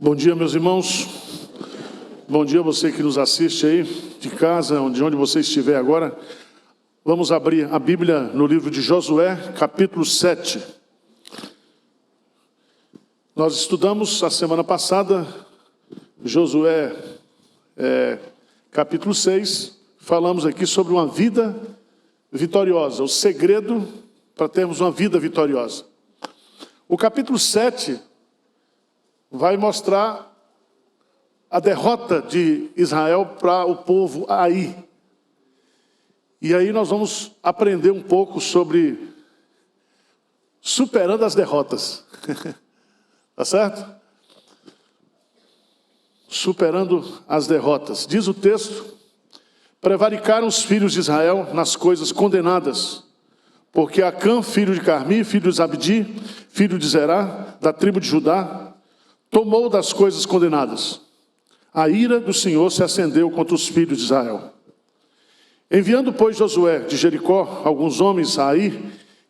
Bom dia, meus irmãos. Bom dia a você que nos assiste aí de casa, de onde você estiver agora. Vamos abrir a Bíblia no livro de Josué, capítulo 7. Nós estudamos a semana passada Josué, capítulo 6. Falamos aqui sobre uma vida vitoriosa, o segredo para termos uma vida vitoriosa. O capítulo 7 vai mostrar a derrota de Israel para o povo Ai. E aí nós vamos aprender um pouco sobre superando as derrotas. Tá certo? Superando as derrotas. Diz o texto: prevaricaram os filhos de Israel nas coisas condenadas, porque Acã, filho de Carmi, filho de Zabdi, filho de Zerá, da tribo de Judá, tomou das coisas condenadas. A ira do Senhor se acendeu contra os filhos de Israel. Enviando, pois, Josué de Jericó alguns homens a Ai,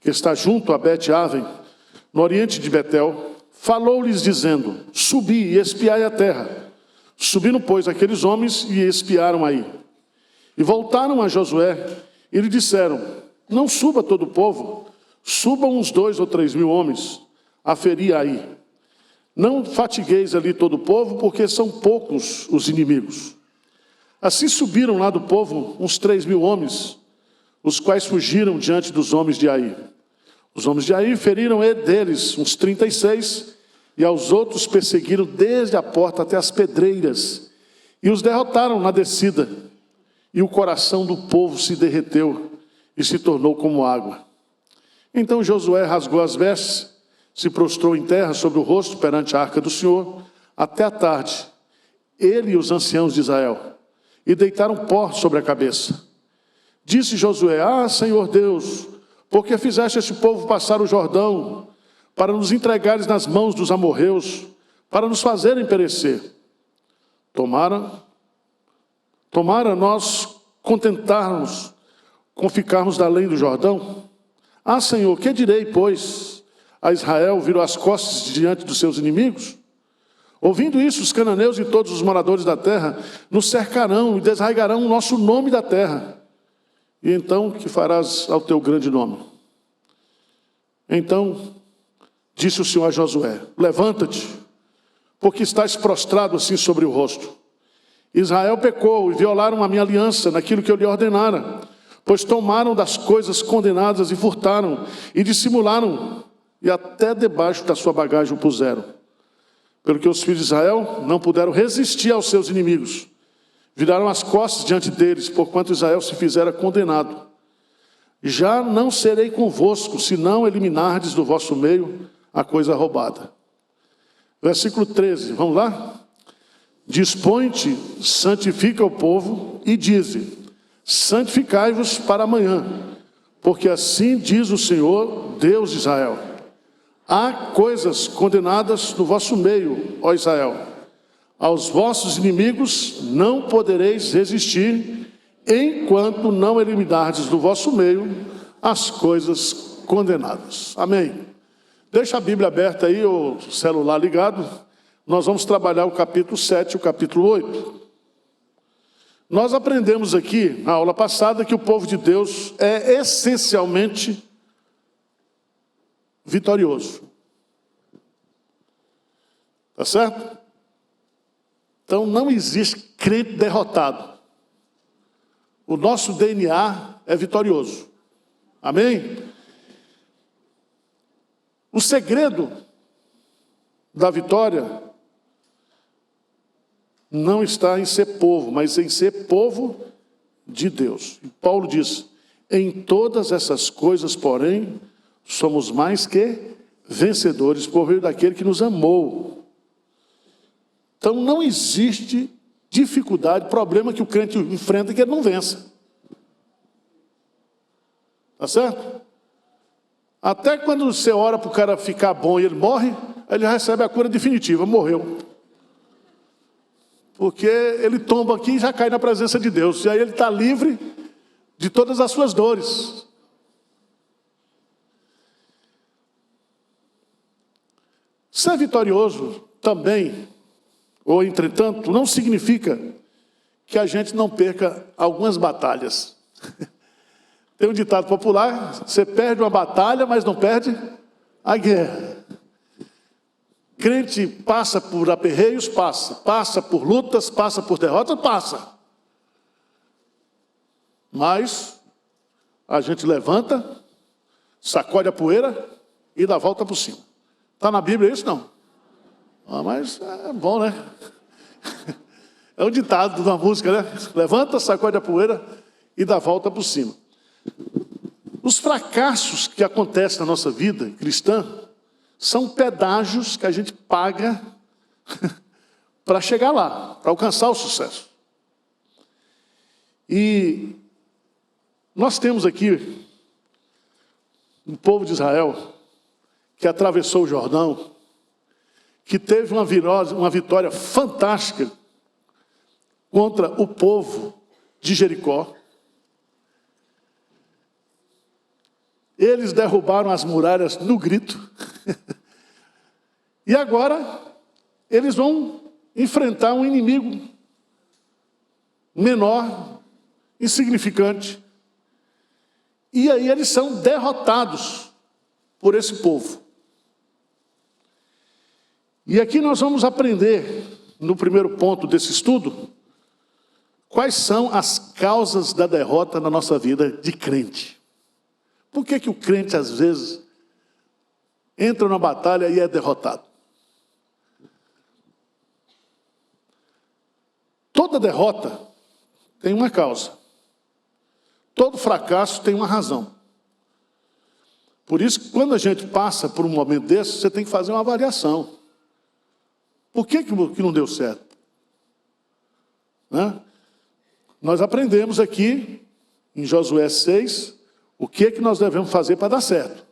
que está junto a Bet-Aven, no oriente de Betel, falou-lhes dizendo: subi e espiai a terra. Subiram, pois, aqueles homens e espiaram Ai. E voltaram a Josué e lhe disseram: não suba todo o povo, subam uns 2 ou 3 mil homens a ferir Ai. Não fatigueis ali todo o povo, porque são poucos os inimigos. Assim subiram lá do povo uns 3 mil homens, os quais fugiram diante dos homens de Ai. Os homens de Ai feriram deles uns 36, e aos outros perseguiram desde a porta até as pedreiras, e os derrotaram na descida. E o coração do povo se derreteu e se tornou como água. Então Josué rasgou as vestes, se prostrou em terra sobre o rosto perante a arca do Senhor, até a tarde, ele e os anciãos de Israel, e deitaram pó sobre a cabeça. Disse Josué: ah, Senhor Deus, por que fizeste este povo passar o Jordão, para nos entregares nas mãos dos amorreus, para nos fazerem perecer? Tomara nós contentarmos com ficarmos da além do Jordão? Ah, Senhor, que direi, pois? A Israel virou as costas diante dos seus inimigos? Ouvindo isso, os cananeus e todos os moradores da terra nos cercarão e desarraigarão o nosso nome da terra. E então, que farás ao teu grande nome? Então, disse o Senhor a Josué: levanta-te, porque estás prostrado assim sobre o rosto. Israel pecou e violaram a minha aliança naquilo que eu lhe ordenara, pois tomaram das coisas condenadas e furtaram, e dissimularam, e até debaixo da sua bagagem o puseram. Pelo que os filhos de Israel não puderam resistir aos seus inimigos, viraram as costas diante deles, porquanto Israel se fizera condenado. Já não serei convosco, se não eliminardes do vosso meio a coisa roubada. Versículo 13, vamos lá? Dispõe-te, santifica o povo, e dize: santificai-vos para amanhã, porque assim diz o Senhor, Deus de Israel: há coisas condenadas no vosso meio, ó Israel. Aos vossos inimigos não podereis resistir, enquanto não eliminardes do vosso meio as coisas condenadas. Amém. Deixa a Bíblia aberta aí, o celular ligado. Nós vamos trabalhar o capítulo 7 e o capítulo 8. Nós aprendemos aqui, na aula passada, que o povo de Deus é essencialmente vitorioso. Tá certo? Então não existe crente derrotado. O nosso DNA é vitorioso. Amém? O segredo da vitória não está em ser povo, mas em ser povo de Deus. E Paulo diz: em todas essas coisas, porém, somos mais que vencedores por meio daquele que nos amou. Então não existe dificuldade, problema que o crente enfrenta que ele não vença. Tá certo? Até quando você ora para o cara ficar bom e ele morre, ele recebe a cura definitiva, morreu. Porque ele tomba aqui e já cai na presença de Deus. E aí ele está livre de todas as suas dores. Ser vitorioso também ou entretanto, não significa que a gente não perca algumas batalhas. Tem um ditado popular: você perde uma batalha, mas não perde a guerra. Crente passa por aperreios, passa por lutas, passa por derrotas, passa. Mas a gente levanta, sacode a poeira e dá a volta por cima. Está na Bíblia isso? Não. Mas é bom, né? É um ditado de uma música, né? Levanta, sacode a poeira e dá a volta por cima. Os fracassos que acontecem na nossa vida cristã são pedágios que a gente paga para chegar lá, para alcançar o sucesso. E nós temos aqui um povo de Israel que atravessou o Jordão, que teve uma vitória fantástica contra o povo de Jericó. Eles derrubaram as muralhas no grito. E agora eles vão enfrentar um inimigo menor, insignificante. E aí eles são derrotados por esse povo. E aqui nós vamos aprender, no primeiro ponto desse estudo, quais são as causas da derrota na nossa vida de crente. Por que o crente, às vezes, entra na batalha e é derrotado? Toda derrota tem uma causa. Todo fracasso tem uma razão. Por isso que quando a gente passa por um momento desse, você tem que fazer uma avaliação. Por que não deu certo? Né? Nós aprendemos aqui, em Josué 6, o que nós devemos fazer para dar certo.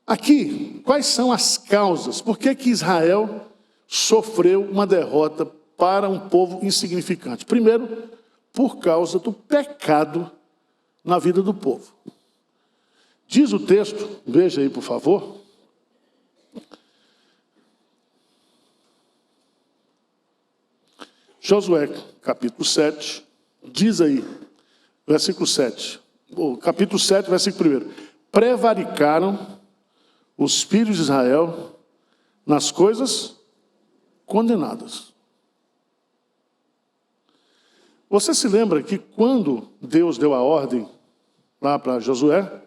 Aqui, quais são as causas? Por que Israel sofreu uma derrota para um povo insignificante? Primeiro, por causa do pecado na vida do povo. Diz o texto, veja aí por favor. Josué, capítulo 7, diz aí, versículo 7. Capítulo 7, versículo 1. Prevaricaram os filhos de Israel nas coisas condenadas. Você se lembra que quando Deus deu a ordem lá para Josué,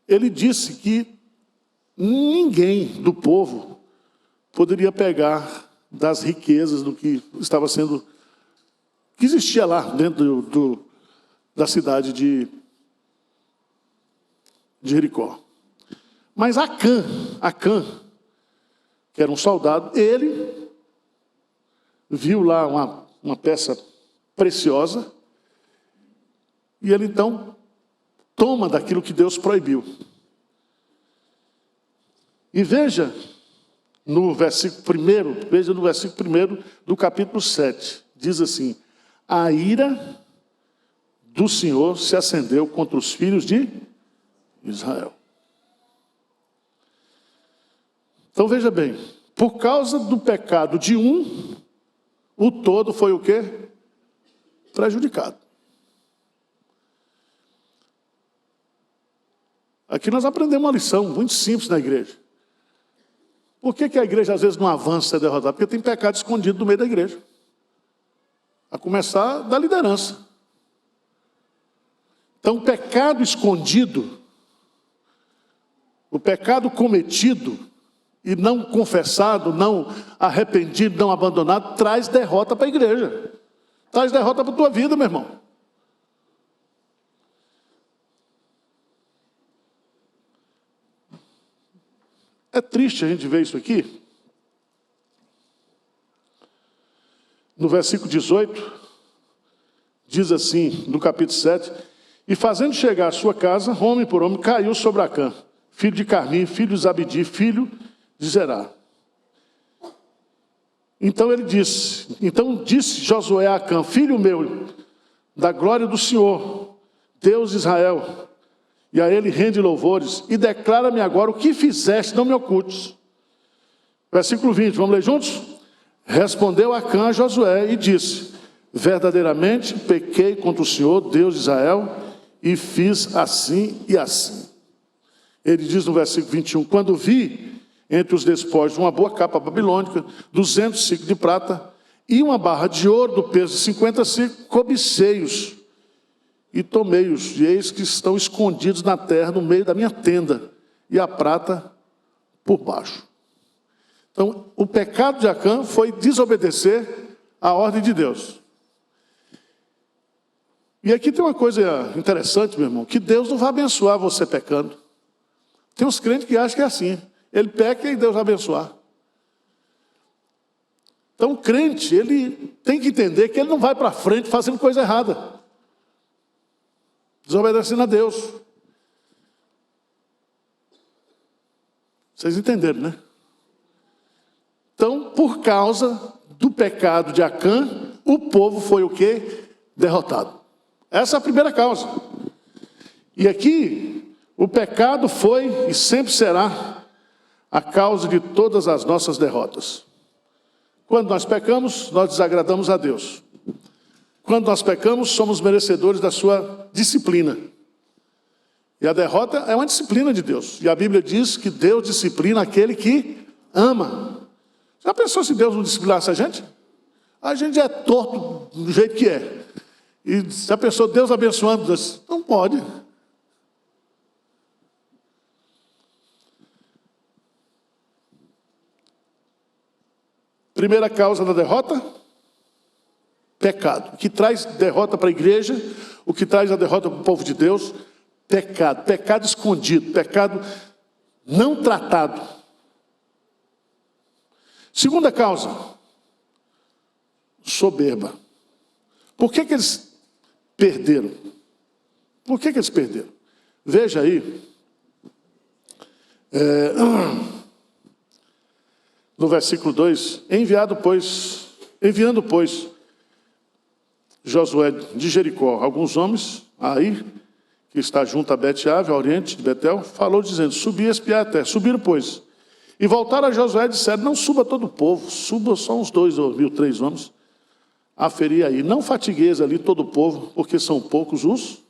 ele disse que ninguém do povo poderia pegar das riquezas do que estava sendo, que existia lá dentro da cidade de Jericó. Mas Acã, que era um soldado, ele viu lá uma peça preciosa e ele então toma daquilo que Deus proibiu. E veja no versículo 1 do capítulo 7, diz assim: a ira do Senhor se acendeu contra os filhos de Israel. Então veja bem, por causa do pecado de um, o todo foi o quê? Prejudicado. Aqui nós aprendemos uma lição muito simples na igreja. Por que a igreja às vezes não avança e é derrotada? Porque tem pecado escondido no meio da igreja. A começar da liderança. Então o pecado escondido, o pecado cometido e não confessado, não arrependido, não abandonado, traz derrota para a igreja. Traz derrota para a tua vida, meu irmão. É triste a gente ver isso aqui. No versículo 18, diz assim, no capítulo 7, e fazendo chegar a sua casa, homem por homem, caiu sobre Acã, filho de Carmi, filho de Zabdi, filho de Zerá. Então disse Josué a Acã: filho meu, da glória do Senhor, Deus de Israel, e a ele rende louvores, e declara-me agora o que fizeste, não me ocultes. Versículo 20, vamos ler juntos? Respondeu Acã a Josué e disse: verdadeiramente pequei contra o Senhor, Deus de Israel, e fiz assim e assim. Ele diz no versículo 21, quando vi entre os despojos uma boa capa babilônica, 200 ciclos de prata, e uma barra de ouro do peso de 50 ciclos, cobicei-os e tomei-os, e eis que estão escondidos na terra, no meio da minha tenda, e a prata por baixo. Então, o pecado de Acã foi desobedecer à ordem de Deus. E aqui tem uma coisa interessante, meu irmão, que Deus não vai abençoar você pecando. Tem uns crentes que acham que é assim, ele peca e Deus vai abençoar. Então, o crente, ele tem que entender que ele não vai para frente fazendo coisa errada, desobedecendo a Deus. Vocês entenderam, né? Então, por causa do pecado de Acã, o povo foi o quê? Derrotado. Essa é a primeira causa. E aqui, o pecado foi e sempre será a causa de todas as nossas derrotas. Quando nós pecamos, nós desagradamos a Deus. Quando nós pecamos, somos merecedores da sua disciplina. E a derrota é uma disciplina de Deus. E a Bíblia diz que Deus disciplina aquele que ama. Já pensou se Deus não disciplinasse a gente? A gente é torto do jeito que é. E já pensou Deus abençoando? Deus? Não pode. Primeira causa da derrota? Pecado. O que traz derrota para a igreja, o que traz a derrota para o povo de Deus? Pecado. Pecado escondido, pecado não tratado. Segunda causa, soberba. Por que eles perderam? Por que eles perderam? Veja aí, no versículo 2, enviando, pois, Josué de Jericó, alguns homens, aí, que está junto a Bet-Ave, ao oriente de Betel, falou dizendo, subi a espiar a terra. Subiram, pois, e voltaram a Josué e disseram, não suba todo o povo, suba só uns 2.000, 3 homens, a ferir aí. Não fatigueis ali todo o povo, porque são poucos os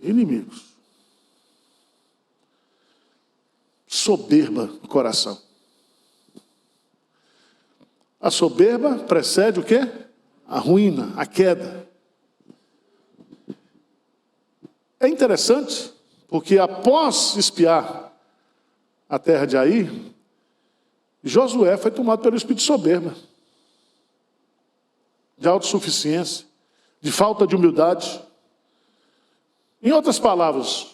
inimigos. Soberba no coração. A soberba precede o quê? A ruína, a queda. É interessante, porque após espiar a terra de Ai, Josué foi tomado pelo espírito de soberba, de autossuficiência, de falta de humildade. Em outras palavras,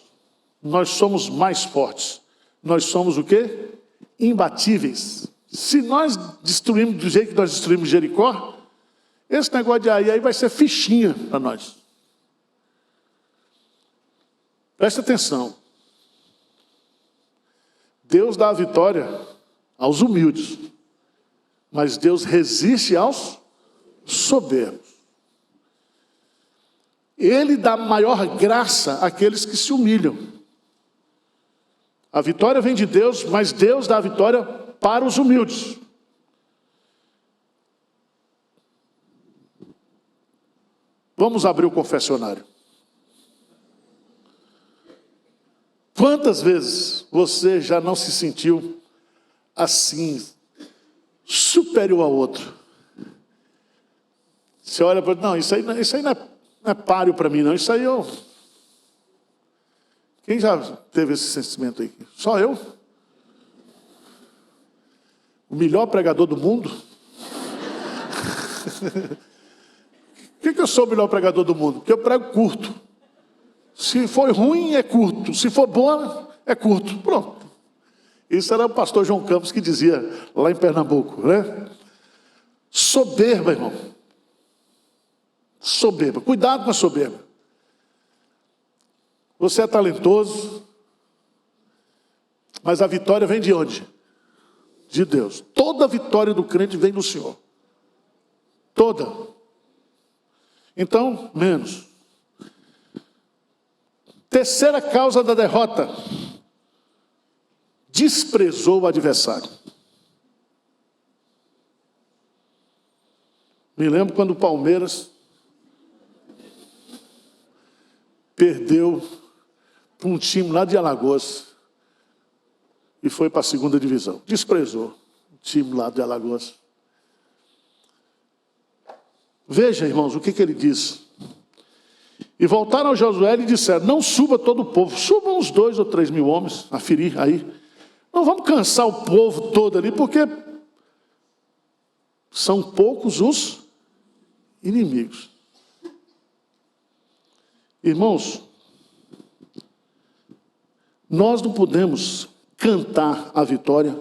nós somos mais fortes. Nós somos o quê? Imbatíveis. Se nós destruímos do jeito que nós destruímos Jericó, esse negócio de Ai aí vai ser fichinha para nós. Preste atenção. Deus dá a vitória aos humildes, mas Deus resiste aos soberbos. Ele dá maior graça àqueles que se humilham. A vitória vem de Deus, mas Deus dá a vitória para os humildes. Vamos abrir o confessionário. Quantas vezes você já não se sentiu assim, superior ao outro? Você olha para não, isso aí não é páreo para mim, não. Isso aí eu... Quem já teve esse sentimento aí? Só eu? O melhor pregador do mundo? Por que eu sou o melhor pregador do mundo? Porque eu prego curto. Se for ruim, é curto. Se for bom, é curto. Pronto. Isso era o pastor João Campos que dizia lá em Pernambuco, né? Soberba, irmão. Soberba. Cuidado com a soberba. Você é talentoso, mas a vitória vem de onde? De Deus. Toda a vitória do crente vem do Senhor. Toda. Então, menos. Terceira causa da derrota: desprezou o adversário. Me lembro quando o Palmeiras perdeu para um time lá de Alagoas e foi para a segunda divisão. Desprezou o time lá de Alagoas. Veja, irmãos, o que ele diz. E voltaram a Josué e disseram: não suba todo o povo, subam uns 2 ou 3 mil homens a ferir aí. Não vamos cansar o povo todo ali, porque são poucos os inimigos. Irmãos, nós não podemos cantar a vitória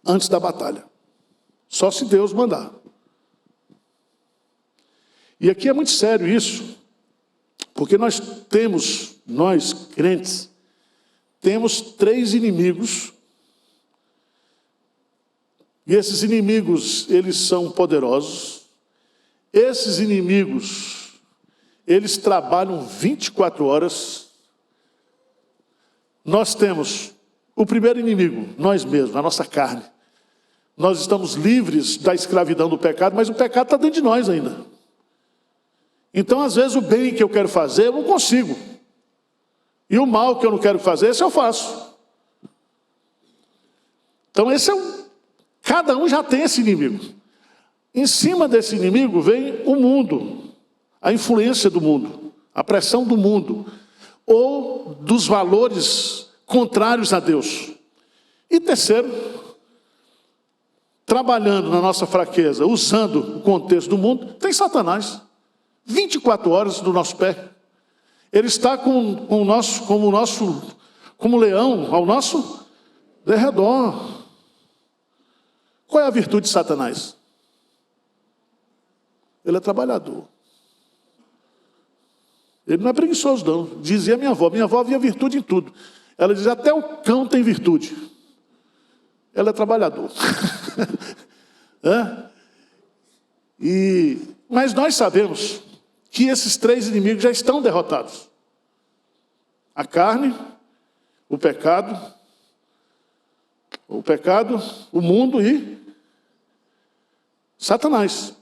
antes da batalha. Só se Deus mandar. E aqui é muito sério isso, porque nós crentes, temos 3 inimigos, e esses inimigos, eles são poderosos. Esses inimigos, eles trabalham 24 horas. Nós temos o primeiro inimigo, nós mesmos, a nossa carne. Nós estamos livres da escravidão do pecado, mas o pecado está dentro de nós ainda. Então, às vezes, o bem que eu quero fazer, eu não consigo. E o mal que eu não quero fazer, esse eu faço. Então, cada um já tem esse inimigo. Em cima desse inimigo vem o mundo, a influência do mundo, a pressão do mundo, ou dos valores contrários a Deus. E terceiro, trabalhando na nossa fraqueza, usando o contexto do mundo, tem Satanás. 24 horas do nosso pé. Ele está como leão ao nosso derredor. Qual é a virtude de Satanás? Ele é trabalhador. Ele não é preguiçoso, não. Dizia minha avó via virtude em tudo. Ela dizia: até o cão tem virtude. Ela é trabalhador. Mas nós sabemos que esses 3 inimigos já estão derrotados. A carne, o pecado, o mundo e Satanás.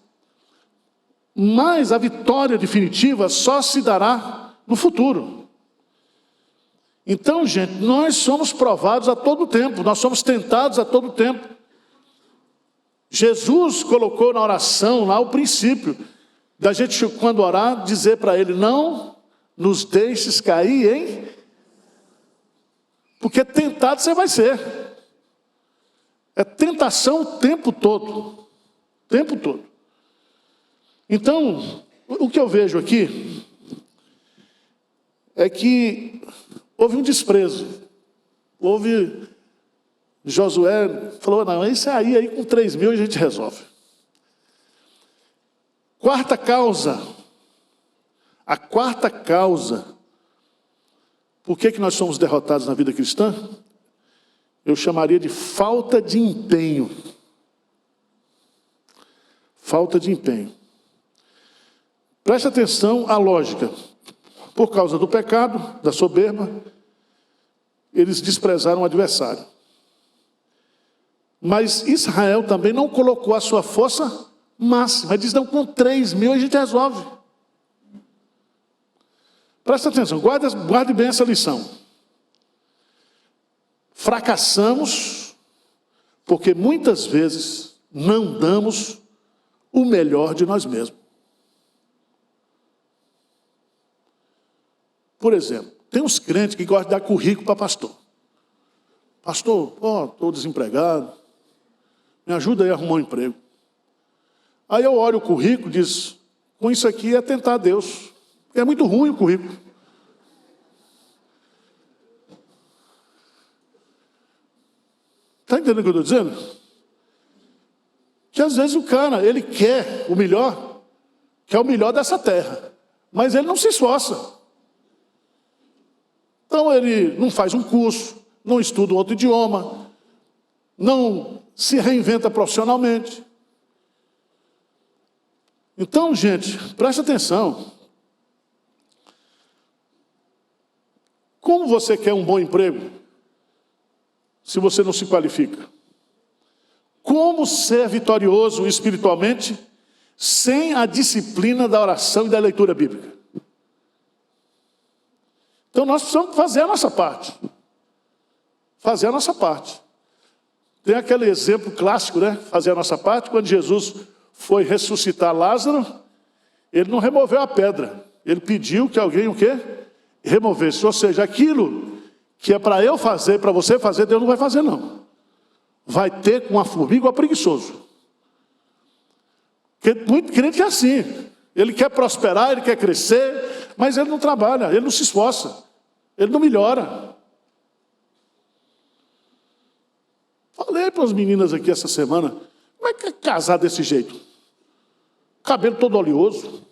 Mas a vitória definitiva só se dará no futuro. Então, gente, nós somos provados a todo tempo, nós somos tentados a todo tempo. Jesus colocou na oração lá o princípio da gente, quando orar, dizer para ele: não nos deixes cair em... Porque tentado você vai ser. É tentação o tempo todo. O tempo todo. Então, o que eu vejo aqui é que houve um desprezo. Josué falou: não, isso aí com 3 mil a gente resolve. Quarta causa. A quarta causa. Por que nós somos derrotados na vida cristã? Eu chamaria de falta de empenho. Falta de empenho. Preste atenção à lógica. Por causa do pecado, da soberba, eles desprezaram o adversário. Mas Israel também não colocou a sua força máxima. Ele diz: não, com 3 mil a gente resolve. Presta atenção, guarde bem essa lição. Fracassamos porque muitas vezes não damos o melhor de nós mesmos. Por exemplo, tem uns crentes que gostam de dar currículo para pastor. Pastor, estou desempregado, me ajuda aí a arrumar um emprego. Aí eu olho o currículo e diz: com isso aqui é tentar Deus. É muito ruim o currículo. Está entendendo o que eu estou dizendo? Que às vezes o cara, ele quer o melhor dessa terra, mas ele não se esforça. Então ele não faz um curso, não estuda um outro idioma, não se reinventa profissionalmente. Então, gente, preste atenção. Como você quer um bom emprego se você não se qualifica? Como ser vitorioso espiritualmente sem a disciplina da oração e da leitura bíblica? Então nós precisamos fazer a nossa parte. Fazer a nossa parte. Tem aquele exemplo clássico, né? Fazer a nossa parte. Quando Jesus foi ressuscitar Lázaro, ele não removeu a pedra. Ele pediu que alguém o quê? Removesse. Ou seja, aquilo que é para eu fazer, para você fazer, Deus não vai fazer não. Vai ter com a formiga ou preguiçoso. Porque muito crente é assim. Ele quer prosperar, ele quer crescer, mas ele não trabalha, ele não se esforça, ele não melhora. Falei para as meninas aqui essa semana, como é que é casar desse jeito? Cabelo todo oleoso.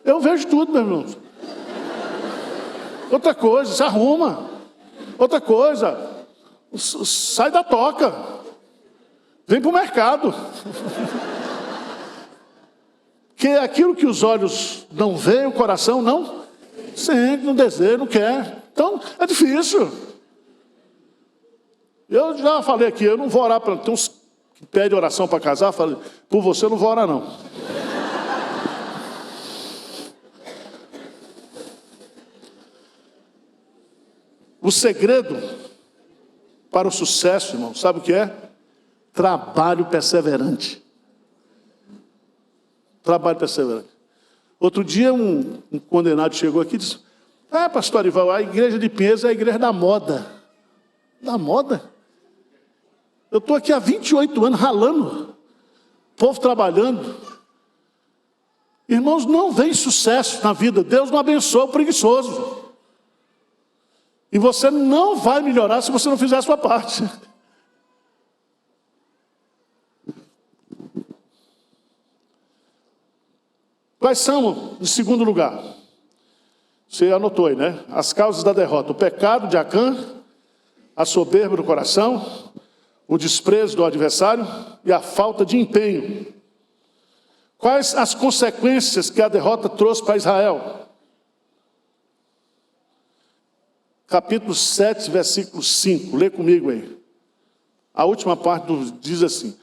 Eu vejo tudo, meu irmão. Outra coisa, se arruma. Outra coisa, sai da toca. Vem para o mercado. Porque aquilo que os olhos não veem, o coração não sente, não deseja, não quer. Então, é difícil. Eu já falei aqui, eu não vou orar para... Tem uns que pedem oração para casar, falei, por você eu não vou orar não. O segredo para o sucesso, irmão, sabe o que é? Trabalho perseverante. Trabalho perseverante. Outro dia um condenado chegou aqui e disse, pastor Arival, a igreja de Pinheiros é a igreja da moda. Da moda? Eu estou aqui há 28 anos ralando, povo trabalhando. Irmãos, não vem sucesso na vida, Deus não abençoa o preguiçoso. E você não vai melhorar se você não fizer a sua parte. Quais são, em segundo lugar? Você anotou aí, né? As causas da derrota. O pecado de Acã, a soberba do coração, o desprezo do adversário e a falta de empenho. Quais as consequências que a derrota trouxe para Israel? Capítulo 7, versículo 5. Lê comigo aí. A última parte diz assim.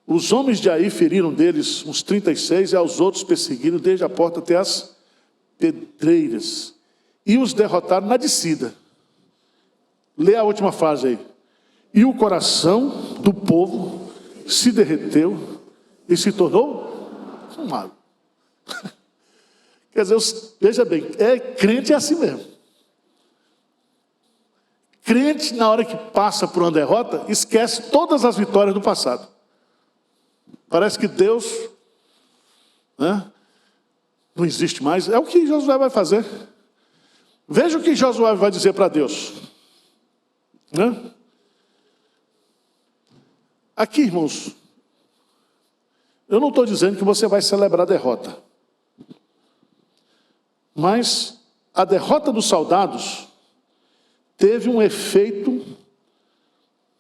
Os homens de Aí feriram deles uns 36 e aos outros perseguiram desde a porta até as pedreiras. E os derrotaram na descida. Lê a última frase aí. E o coração do povo se derreteu e se tornou fumado. Quer dizer, veja bem, crente é assim mesmo. Crente, na hora que passa por uma derrota, esquece todas as vitórias do passado. Parece que Deus, né, não existe mais. É o que Josué vai fazer. Veja o que Josué vai dizer para Deus. Né? Aqui, irmãos, eu não estou dizendo que você vai celebrar a derrota. Mas a derrota dos soldados teve um efeito,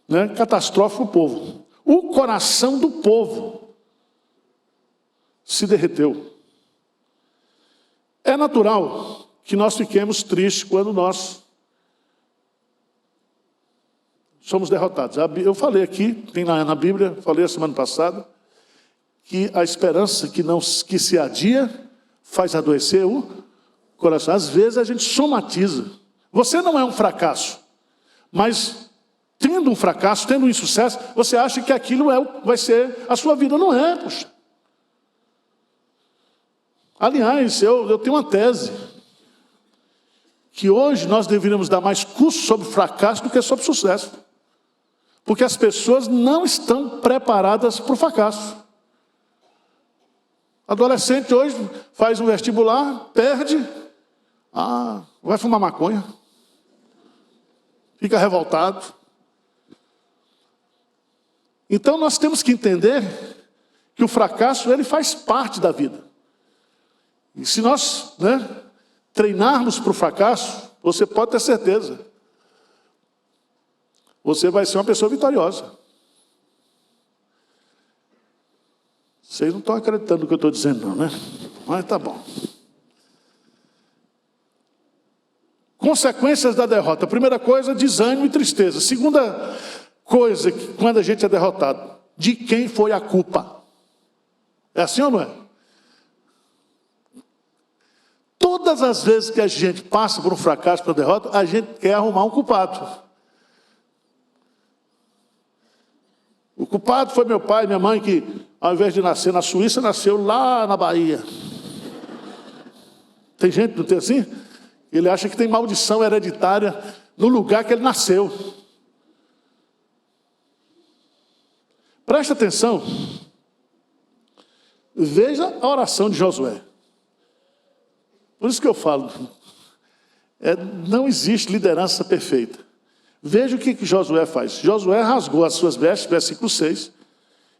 né, catastrófico no povo. O coração do povo se derreteu. É natural que nós fiquemos tristes quando nós somos derrotados. Eu falei aqui, tem na Bíblia, falei a semana passada, que a esperança que se adia faz adoecer o coração. Às vezes a gente somatiza. Você não é um fracasso, mas tendo um fracasso, tendo um insucesso, você acha que aquilo vai ser a sua vida. Não é, poxa. Aliás, eu tenho uma tese, que hoje nós deveríamos dar mais curso sobre fracasso do que sobre sucesso. Porque as pessoas não estão preparadas para o fracasso. Adolescente hoje faz um vestibular, perde, vai fumar maconha, fica revoltado. Então nós temos que entender que o fracasso ele faz parte da vida. E se nós, treinarmos para o fracasso, você pode ter certeza, você vai ser uma pessoa vitoriosa. Vocês não estão acreditando no que eu estou dizendo, não, né? Mas tá bom. Consequências da derrota. Primeira coisa, desânimo e tristeza. Segunda coisa, quando a gente é derrotado, de quem foi a culpa? É assim ou não é? Todas as vezes que a gente passa por um fracasso, por uma derrota, a gente quer arrumar um culpado. O culpado foi meu pai e minha mãe, que ao invés de nascer na Suíça, nasceu lá na Bahia. Tem gente que não tem assim? Ele acha que tem maldição hereditária no lugar que ele nasceu. Presta atenção. Veja a oração de Josué. Por isso que eu falo, não existe liderança perfeita. Veja o que Josué faz. Josué rasgou as suas vestes, versículo 6,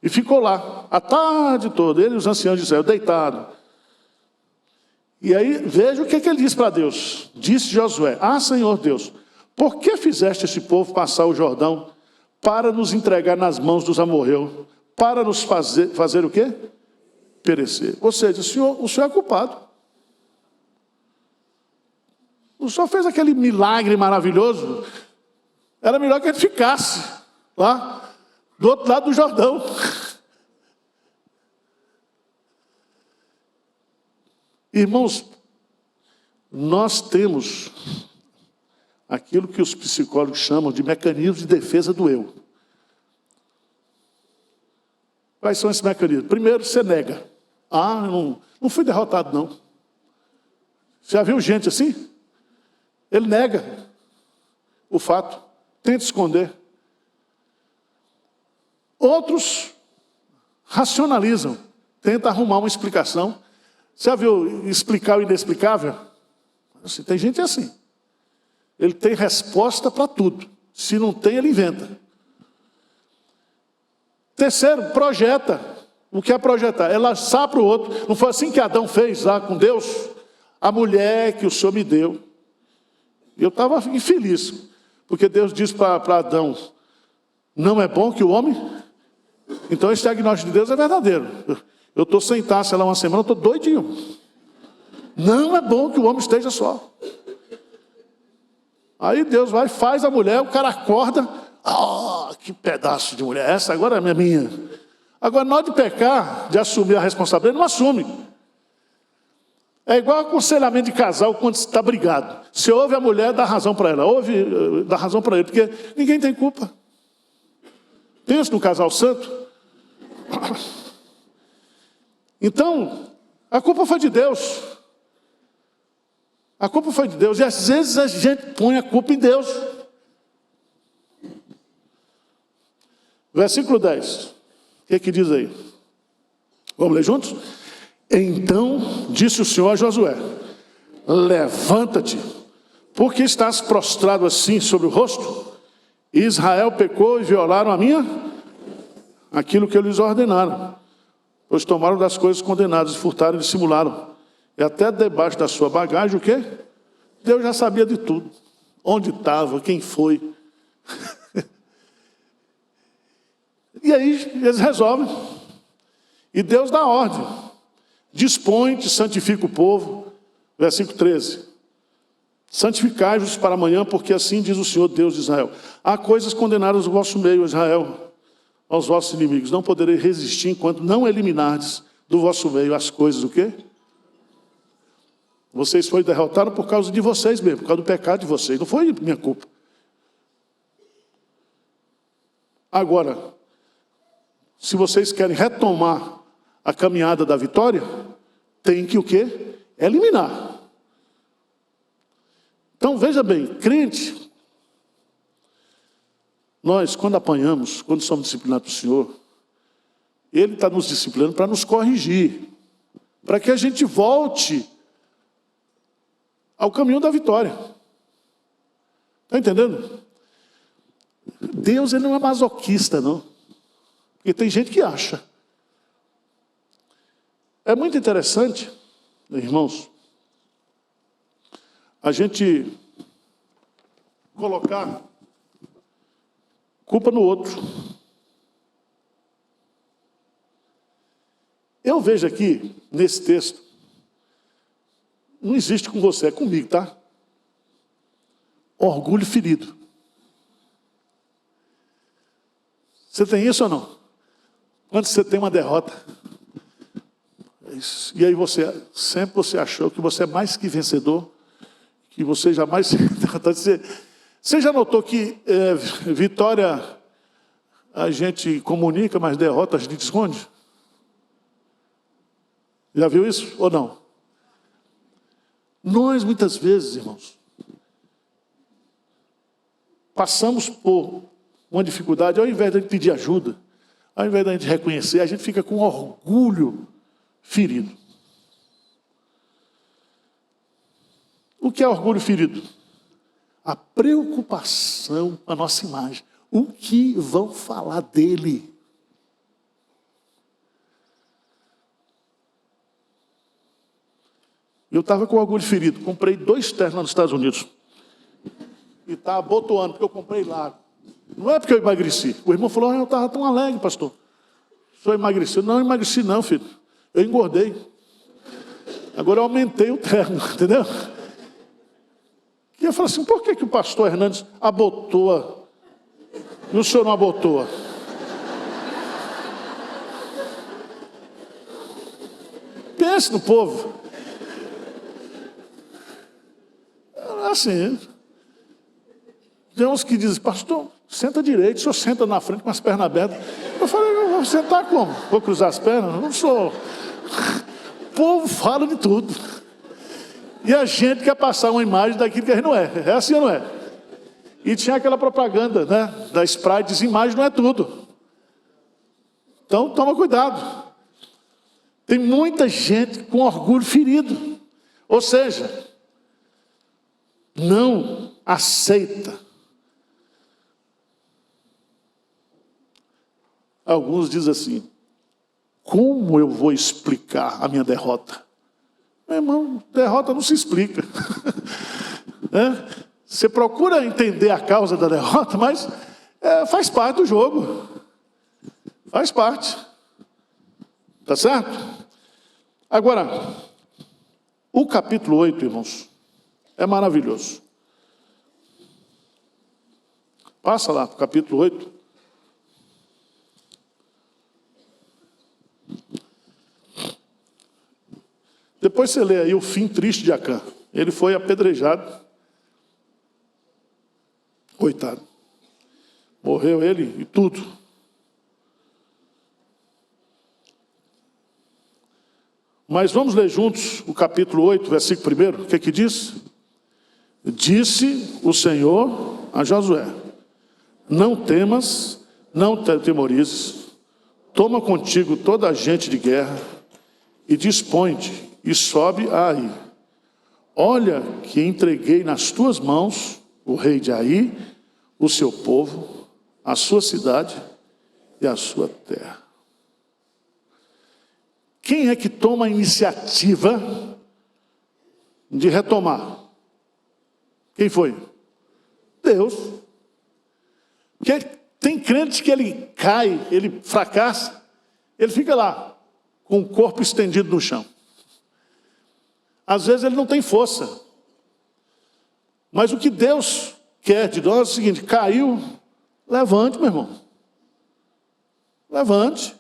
e ficou lá a tarde toda, ele e os anciãos de Israel, deitados. E aí, veja o que ele diz para Deus. Disse Josué: ah, Senhor Deus, por que fizeste esse povo passar o Jordão para nos entregar nas mãos dos amorreus, para nos fazer o quê? Perecer. Ou seja, o Senhor é culpado. O Senhor fez aquele milagre maravilhoso. Era melhor que ele ficasse lá, do outro lado do Jordão. Irmãos, nós temos aquilo que os psicólogos chamam de mecanismos de defesa do eu. Quais são esses mecanismos? Primeiro, você nega. Ah, não fui derrotado, não. Você já viu gente assim? Ele nega o fato, tenta esconder. Outros racionalizam, tenta arrumar uma explicação. Você já viu explicar o inexplicável? Assim, tem gente assim. Ele tem resposta para tudo. Se não tem, ele inventa. Terceiro, projeta. O que é projetar? É lançar para o outro. Não foi assim que Adão fez lá com Deus? A mulher que o Senhor me deu. Eu estava infeliz, porque Deus disse para Adão: não é bom que o homem... Então esse diagnóstico de Deus é verdadeiro. Eu estou sem taça lá uma semana, eu estou doidinho. Não é bom que o homem esteja só. Aí Deus vai, faz a mulher, o cara acorda. Ah, que pedaço de mulher, essa agora é minha. Agora, na hora de pecar, de assumir a responsabilidade, não assume. É igual aconselhamento de casal quando está brigado. Se ouve a mulher, dá razão para ela. Ouve, dá razão para ele, porque ninguém tem culpa. Pensa no casal santo. Então, a culpa foi de Deus. A culpa foi de Deus. E às vezes a gente põe a culpa em Deus. Versículo 10. O que diz aí? Vamos ler juntos? Então disse o Senhor a Josué: levanta-te, porque estás prostrado assim sobre o rosto? Israel pecou e violaram aquilo que eu lhes ordenaram, pois tomaram das coisas condenadas, furtaram e dissimularam. E até debaixo da sua bagagem, o quê? Deus já sabia de tudo. Onde estava, quem foi. E aí eles resolvem. E Deus dá ordem. Dispõe-te, santifica o povo. Versículo 13. Santificai-vos para amanhã, porque assim diz o Senhor Deus de Israel: há coisas condenadas no vosso meio, Israel, aos vossos inimigos. Não poderei resistir enquanto não eliminardes do vosso meio as coisas, o quê? Vocês foram derrotados por causa de vocês mesmo, por causa do pecado de vocês. Não foi minha culpa. Agora, se vocês querem retomar a caminhada da vitória, tem que o quê? Eliminar. Então, veja bem, crente, nós, quando apanhamos, quando somos disciplinados pelo Senhor, Ele está nos disciplinando para nos corrigir, para que a gente volte ao caminho da vitória. Está entendendo? Deus, Ele não é masoquista, não. Porque tem gente que acha. É muito interessante, irmãos, a gente colocar culpa no outro. Eu vejo aqui, nesse texto, não existe com você, é comigo, tá? Orgulho ferido. Você tem isso ou não? Quando você tem uma derrota, e aí sempre você achou que você é mais que vencedor, que você jamais... Você já notou que vitória a gente comunica, mas derrota a gente esconde? Já viu isso ou não? Nós, muitas vezes, irmãos, passamos por uma dificuldade, ao invés de a gente pedir ajuda, ao invés de a gente reconhecer, a gente fica com orgulho ferido. O que é orgulho ferido? A preocupação com a nossa imagem. O que vão falar dele? Eu estava com orgulho ferido. Comprei 2 ternos lá nos Estados Unidos. E estava abotoando, porque eu comprei lá. Não é porque eu emagreci. O irmão falou, eu estava tão alegre, pastor. O senhor emagreceu? Não, emagreci não, filho. Eu engordei. Agora eu aumentei o terno, entendeu? E eu falei assim, por que o pastor Hernandes abotoa e o senhor não abotoa? Pense no povo. Assim, tem uns que dizem, pastor, senta direito, o senhor senta na frente com as pernas abertas. Eu falei, eu vou sentar como? Vou cruzar as pernas? Não sou. O povo fala de tudo. E a gente quer passar uma imagem daquilo que a gente não é. É assim ou não é? E tinha aquela propaganda, né, da Sprite, diz, imagem não é tudo. Então, toma cuidado. Tem muita gente com orgulho ferido. Ou seja, não aceita. Alguns dizem assim, como eu vou explicar a minha derrota? Meu irmão, derrota não se explica. Você procura entender a causa da derrota, mas faz parte do jogo. Faz parte. Tá certo? Agora, o capítulo 8, irmãos, é maravilhoso. Passa lá, capítulo 8. Depois você lê aí o fim triste de Acã. Ele foi apedrejado. Coitado. Morreu ele e tudo. Mas vamos ler juntos o capítulo 8, versículo 1. O que é que diz? Disse o Senhor a Josué, não temas, não te atemorizes, toma contigo toda a gente de guerra e dispõe-te e sobe a Ai. Olha que entreguei nas tuas mãos o rei de Ai, o seu povo, a sua cidade e a sua terra. Quem é que toma a iniciativa de retomar? Quem foi? Deus. Porque tem crente que ele cai, ele fracassa, ele fica lá, com o corpo estendido no chão. Às vezes ele não tem força. Mas o que Deus quer de nós é o seguinte, caiu, levante, meu irmão. Levante.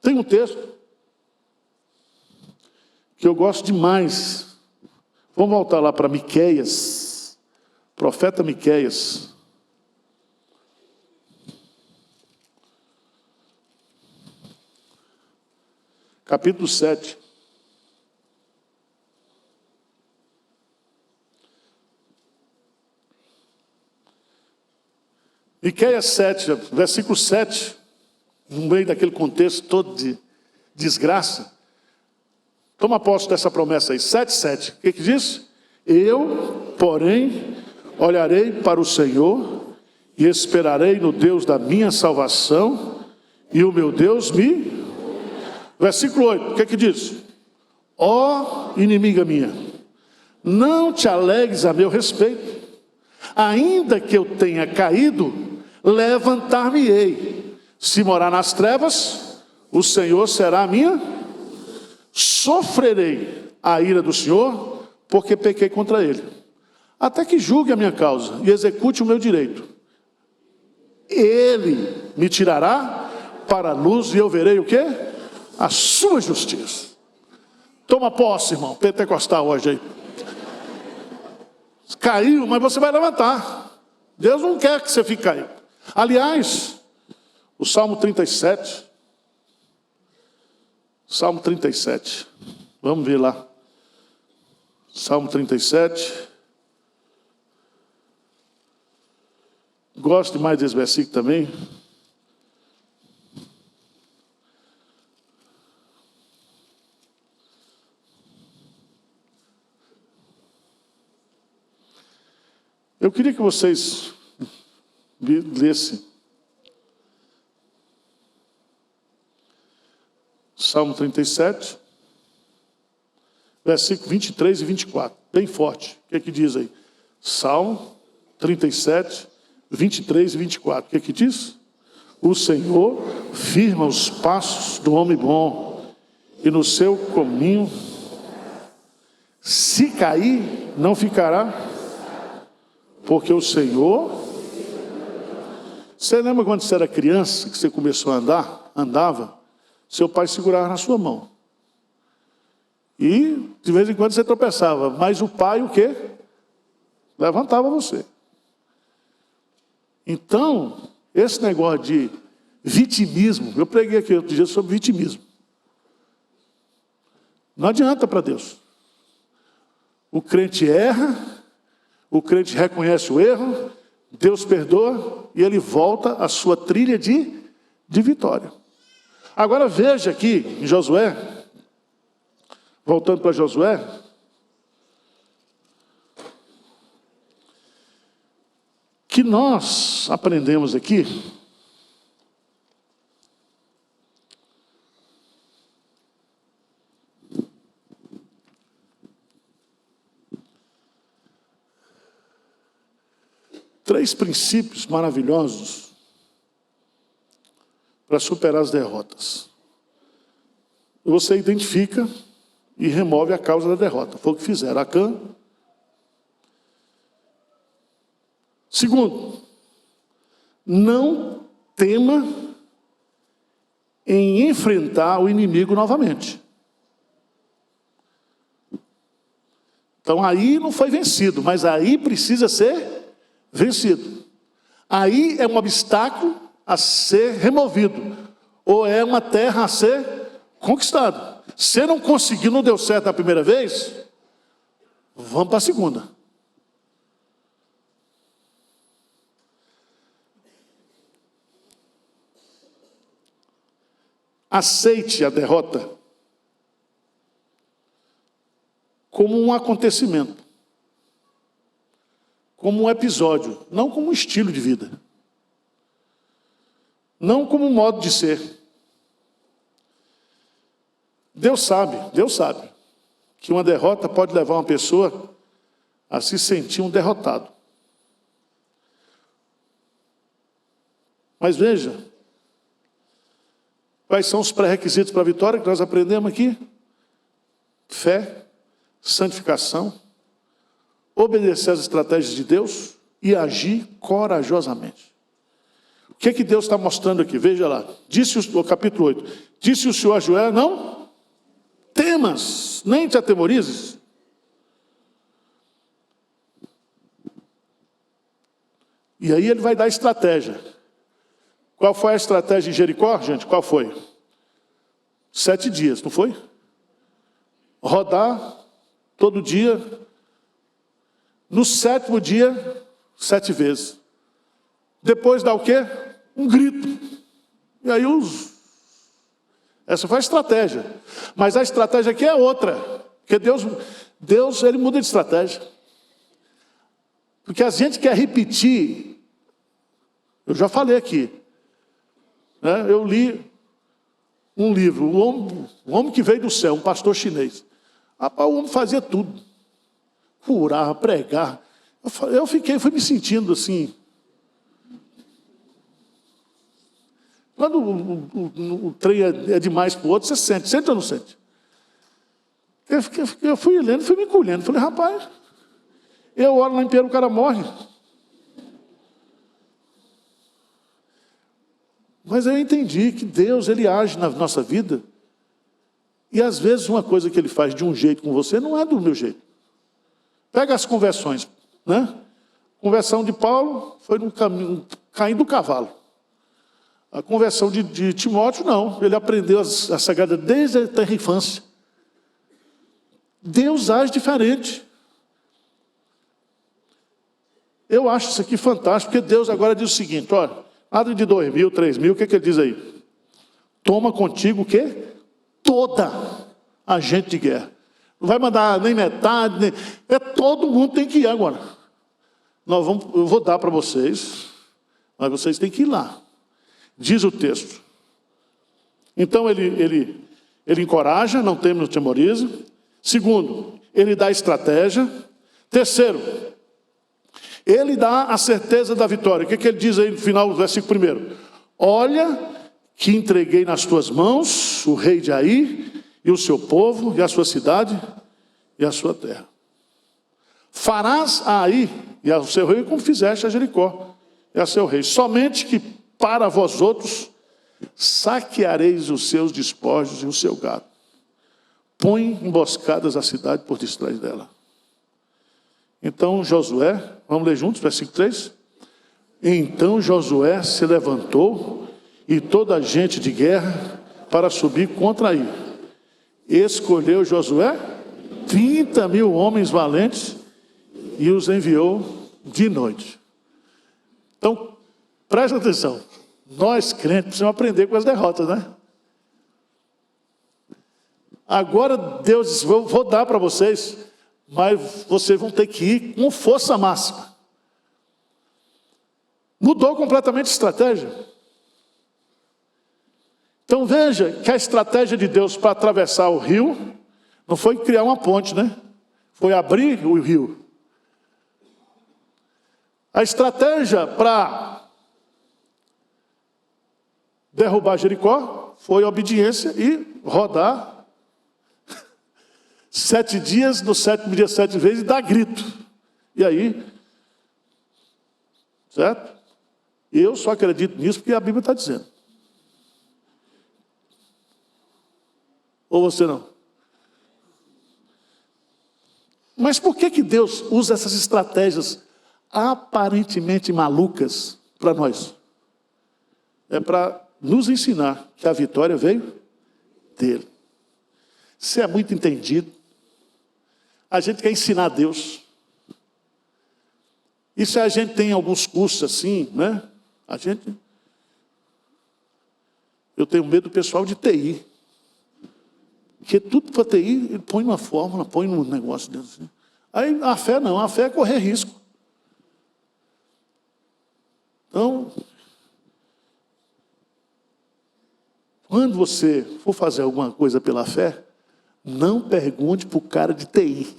Tem um texto que eu gosto demais. Vamos voltar lá para Miqueias, profeta Miqueias. Capítulo 7. Miqueias 7, versículo 7, no meio daquele contexto todo de desgraça. Toma posse dessa promessa aí, 7:7. O que diz? Eu, porém, olharei para o Senhor e esperarei no Deus da minha salvação, e o meu Deus me... Versículo 8, o que diz? Ó inimiga minha, não te alegres a meu respeito, ainda que eu tenha caído, levantar-me-ei. Se morar nas trevas, o Senhor será a minha. Sofrerei a ira do Senhor, porque pequei contra ele. Até que julgue a minha causa e execute o meu direito. Ele me tirará para a luz e eu verei o quê? A sua justiça. Toma posse, irmão, pentecostal hoje aí. Caiu, mas você vai levantar. Deus não quer que você fique caído. Aliás, o Salmo 37. Salmo 37. Vamos ver lá. Salmo 37. Gosto mais desse versículo também. Eu queria que vocês lessem Salmo 37, versículo 23 e 24, bem forte. O que é que diz aí? Salmo 37, 23 e 24. O que é que diz? O Senhor firma os passos do homem bom, e no seu caminho, se cair, não ficará, porque o Senhor... Você lembra quando você era criança, que você começou a andar, andava, seu pai segurava na sua mão. E de vez em quando você tropeçava, mas o pai o quê? Levantava você. Então, esse negócio de vitimismo, eu preguei aqui outro dia sobre vitimismo. Não adianta para Deus. O crente erra, o crente reconhece o erro, Deus perdoa e ele volta à sua trilha de vitória. Agora veja aqui em Josué, voltando para Josué, que nós aprendemos aqui três princípios maravilhosos para superar as derrotas. Você identifica e remove a causa da derrota. Foi o que fizeram. Acã. Segundo, não tema em enfrentar o inimigo novamente. Então aí não foi vencido, mas aí precisa ser vencido. Aí é um obstáculo a ser removido, ou é uma terra a ser conquistada. Se não conseguiu, não deu certo a primeira vez, vamos para a segunda. Aceite a derrota como um acontecimento, como um episódio, não como um estilo de vida, não como um modo de ser. Deus sabe que uma derrota pode levar uma pessoa a se sentir um derrotado. Mas veja, quais são os pré-requisitos para a vitória que nós aprendemos aqui? Fé, santificação, obedecer às estratégias de Deus e agir corajosamente. O que é que Deus está mostrando aqui? Veja lá, disse o capítulo 8, disse o Senhor a Joé, não temas, nem te atemorizes. E aí ele vai dar estratégia. Qual foi a estratégia de Jericó, gente? Qual foi? 7 dias, não foi? Rodar todo dia. No 7º dia, 7 vezes. Depois dá o quê? Um grito. E aí essa foi a estratégia. Mas a estratégia aqui é outra. Porque Deus ele muda de estratégia. Porque a gente quer repetir. Eu já falei aqui. Né? Eu li um livro, um homem que veio do céu, um pastor chinês. Rapaz, o homem fazia tudo. Curar, pregar. Fui me sentindo assim. Quando o trem é demais para o outro, você sente ou não sente? Eu fui lendo, fui me encolhendo. Falei, rapaz, eu oro lá em Peru, o cara morre. Mas eu entendi que Deus, Ele age na nossa vida. E às vezes uma coisa que Ele faz de um jeito com você não é do meu jeito. Pega as conversões, né? A conversão de Paulo foi no caminho, caindo do cavalo. A conversão de Timóteo, não. Ele aprendeu a Sagrada desde a terra infância. Deus age diferente. Eu acho isso aqui fantástico, porque Deus agora diz o seguinte, olha, nada de 2.000, 3.000, o que Ele diz aí? Toma contigo o quê? Toda a gente de guerra. Não vai mandar nem metade, todo mundo tem que ir agora. Eu vou dar para vocês, mas vocês têm que ir lá. Diz o texto. Então ele encoraja, não teme, não temorize. Segundo, ele dá estratégia. Terceiro, ele dá a certeza da vitória. O que ele diz aí no final do versículo 1? Olha que entreguei nas tuas mãos o rei de Ai, e o seu povo, e a sua cidade, e a sua terra. Farás a Ai e ao seu rei como fizeste a Jericó, e a seu rei. Somente que para vós outros saqueareis os seus despojos e o seu gado. Põe emboscadas a cidade por detrás dela. Então Josué, vamos ler juntos, versículo 3. Então Josué se levantou e toda a gente de guerra para subir contra Ai. Escolheu Josué 30.000 homens valentes e os enviou de noite. Então, presta atenção. Nós, crentes, precisamos aprender com as derrotas, né? Agora Deus diz, vou dar para vocês, mas vocês vão ter que ir com força máxima. Mudou completamente a estratégia. Então veja que a estratégia de Deus para atravessar o rio não foi criar uma ponte, né? Foi abrir o rio. A estratégia para derrubar Jericó foi obediência e rodar 7 dias, no 7º dia 7 vezes, e dar grito. E aí, certo? Eu só acredito nisso porque a Bíblia está dizendo. Ou você não? Mas por que Deus usa essas estratégias aparentemente malucas para nós? É para nos ensinar que a vitória veio dele. Isso é muito entendido. A gente quer ensinar a Deus. Isso a gente tem alguns cursos assim, né? Eu tenho medo do pessoal de TI. Porque tudo para TI, ele põe uma fórmula, põe um negócio dentro assim. Aí a fé não, a fé é correr risco. Então, quando você for fazer alguma coisa pela fé, não pergunte para o cara de TI.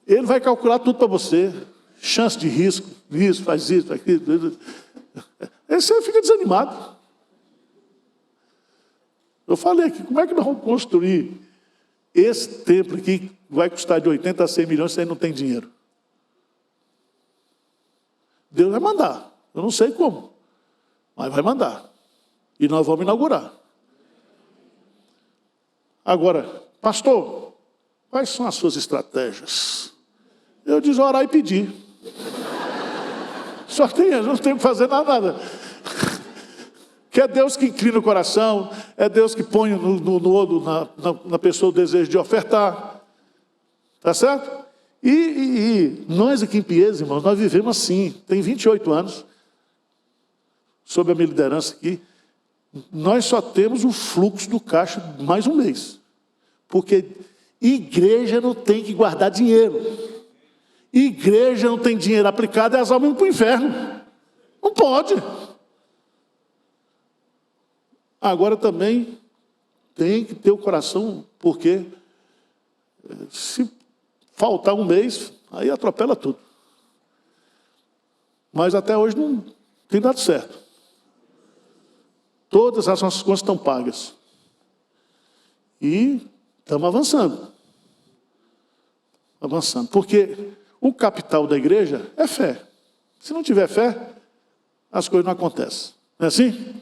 Ele vai calcular tudo para você. Chance de risco, isso, faz isso, faz aquilo. Aí você fica desanimado. Eu falei aqui, como é que nós vamos construir esse templo aqui que vai custar de 80 a 100 milhões se aí não tem dinheiro? Deus vai mandar. Eu não sei como, mas vai mandar. E nós vamos inaugurar. Agora, pastor, quais são as suas estratégias? Eu disse, orar e pedir. Só tem, eu não tenho que fazer nada. Que é Deus que inclina o coração, é Deus que põe na pessoa o desejo de ofertar. Tá certo? E nós aqui em Pies, irmãos, nós vivemos assim, tem 28 anos, sob a minha liderança aqui, nós só temos o fluxo do caixa mais um mês. Porque igreja não tem que guardar dinheiro. Igreja não tem dinheiro aplicado, é as almas indo para o inferno. Não pode. Agora também tem que ter o coração, porque se faltar um mês, aí atropela tudo. Mas até hoje não Tem dado certo. Todas as nossas contas estão pagas. E estamos avançando. Avançando. Porque o capital da igreja é fé. Se não tiver fé, as coisas não acontecem. Não é assim?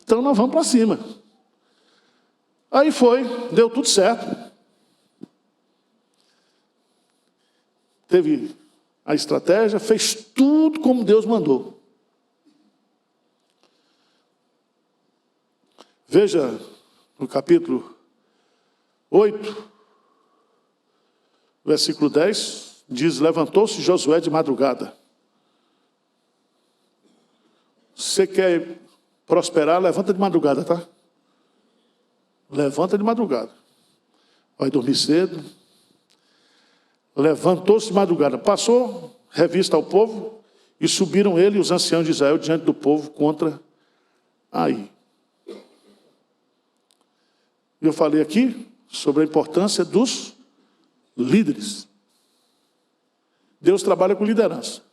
Então nós vamos para cima. Aí foi, deu tudo certo. Teve a estratégia, fez tudo como Deus mandou. Veja no capítulo 8, versículo 10, diz: levantou-se Josué de madrugada. Você quer prosperar, levanta de madrugada, tá? Levanta de madrugada. Vai dormir cedo. Levantou-se de madrugada. Passou revista ao povo e subiram ele e os anciãos de Israel diante do povo contra Ai. Eu falei aqui sobre a importância dos líderes. Deus trabalha com liderança.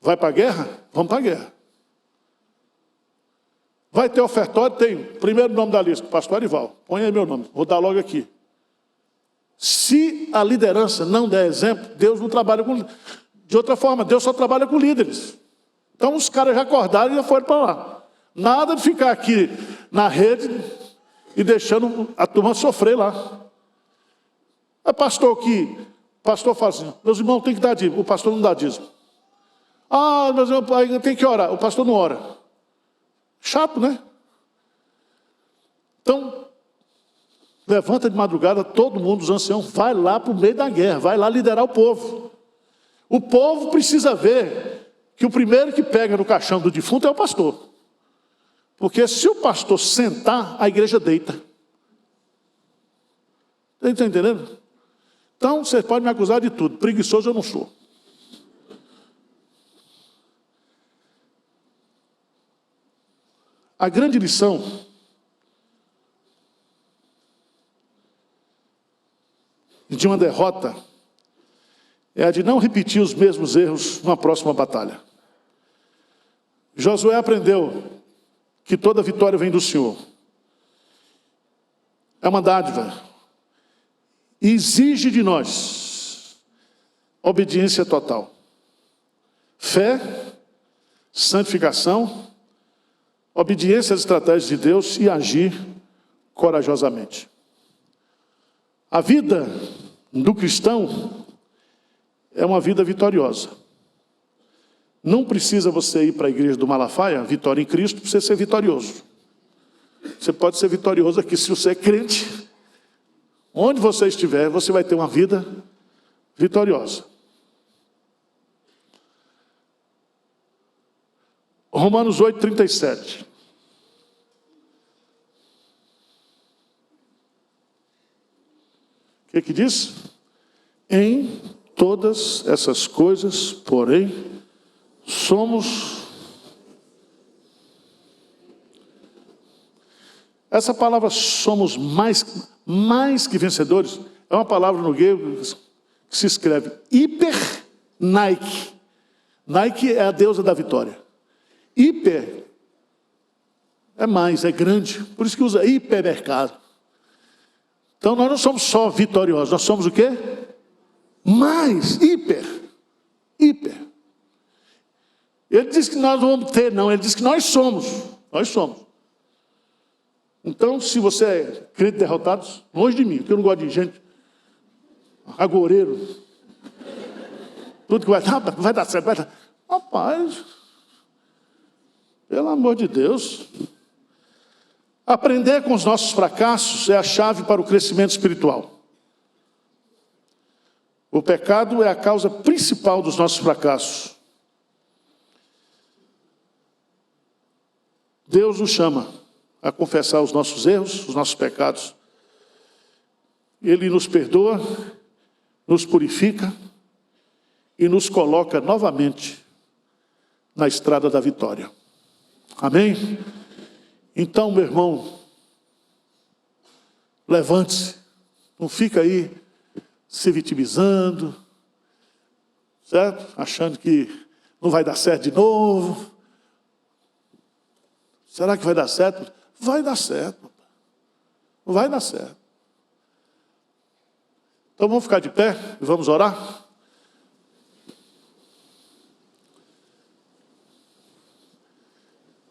Vai para a guerra? Vamos para a guerra. Vai ter ofertório? Tem. Primeiro nome da lista, pastor Arival. Põe aí meu nome, vou dar logo aqui. Se a liderança não der exemplo, Deus não trabalha com... De outra forma, Deus só trabalha com líderes. Então os caras já acordaram e já foram para lá. Nada de ficar aqui na rede e deixando a turma sofrer lá. É pastor que... Pastor fala assim, meus irmãos têm que dar dízimo. O pastor não dá dízimo. Ah, meus irmãos, tem que orar. O pastor não ora. Chato, né? Então, levanta de madrugada, todo mundo, os anciãos, vai lá para o meio da guerra, vai lá liderar o povo. O povo precisa ver que o primeiro que pega no caixão do defunto é o pastor. Porque se o pastor sentar, a igreja deita. Você está entendendo? Então, você pode me acusar de tudo. Preguiçoso eu não sou. A grande lição de uma derrota é a de não repetir os mesmos erros numa próxima batalha. Josué aprendeu que toda vitória vem do Senhor. É uma dádiva. E exige de nós obediência total. Fé, santificação, obediência às estratégias de Deus e agir corajosamente. A vida do cristão é uma vida vitoriosa. Não precisa você ir para a igreja do Malafaia, Vitória em Cristo, para você ser vitorioso. Você pode ser vitorioso aqui se você é crente. Onde você estiver, você vai ter uma vida vitoriosa. Romanos 8, 37. O que diz? Em todas essas coisas, porém, somos... Essa palavra somos mais que vencedores, é uma palavra no grego que se escreve hiper Nike. Nike é a deusa da vitória. Hiper é mais, é grande. Por isso que usa hipermercado. Então nós não somos só vitoriosos, nós somos o quê? Mais, hiper. Ele diz que nós não vamos ter, não. Ele diz que nós somos. Nós somos. Então, se você é crente derrotado, longe de mim, porque eu não gosto de gente agoureiro. Tudo que vai dar certo, vai dar. Rapaz, pelo amor de Deus. Aprender com os nossos fracassos é a chave para o crescimento espiritual. O pecado é a causa principal dos nossos fracassos. Deus nos chama a confessar os nossos erros, os nossos pecados. Ele nos perdoa, nos purifica e nos coloca novamente na estrada da vitória. Amém? Então, meu irmão, levante-se. Não fica aí se vitimizando, certo? Achando que não vai dar certo de novo. Será que vai dar certo? Vai dar certo. Vai dar certo. Então vamos ficar de pé e vamos orar?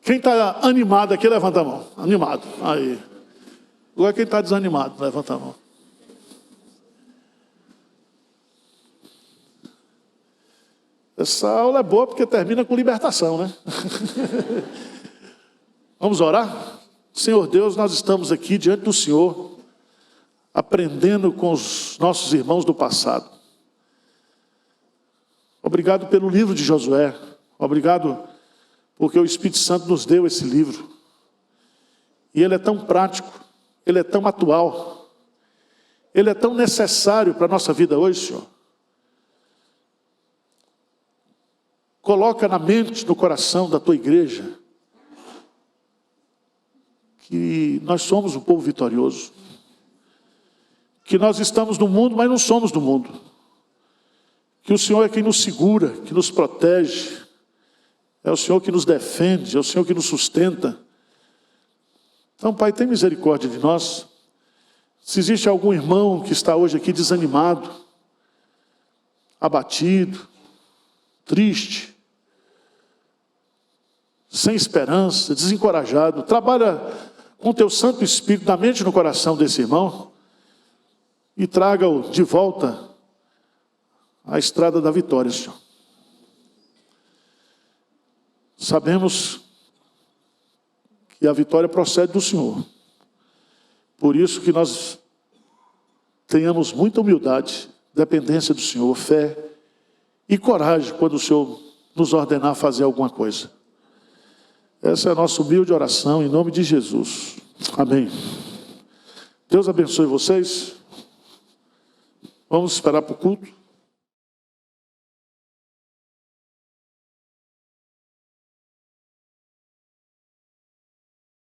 Quem está animado aqui, levanta a mão. Animado. Aí. Agora quem está desanimado, levanta a mão. Essa aula é boa porque termina com libertação, né? Vamos orar? Senhor Deus, nós estamos aqui diante do Senhor, aprendendo com os nossos irmãos do passado. Obrigado pelo livro de Josué. Obrigado porque o Espírito Santo nos deu esse livro. E ele é tão prático, ele é tão atual, ele é tão necessário para a nossa vida hoje, Senhor. Coloca na mente, no coração da tua igreja, que nós somos um povo vitorioso, que nós estamos no mundo, mas não somos do mundo, que o Senhor é quem nos segura, que nos protege, é o Senhor que nos defende, é o Senhor que nos sustenta. Então, Pai, tem misericórdia de nós. Se existe algum irmão que está hoje aqui desanimado, abatido, triste, sem esperança, desencorajado, trabalha com o teu Santo Espírito na mente e no coração desse irmão e traga-o de volta à estrada da vitória, Senhor. Sabemos que a vitória procede do Senhor. Por isso que nós tenhamos muita humildade, dependência do Senhor, fé e coragem quando o Senhor nos ordenar fazer alguma coisa. Essa é a nossa humilde oração em nome de Jesus. Amém. Deus abençoe vocês. Vamos esperar para o culto.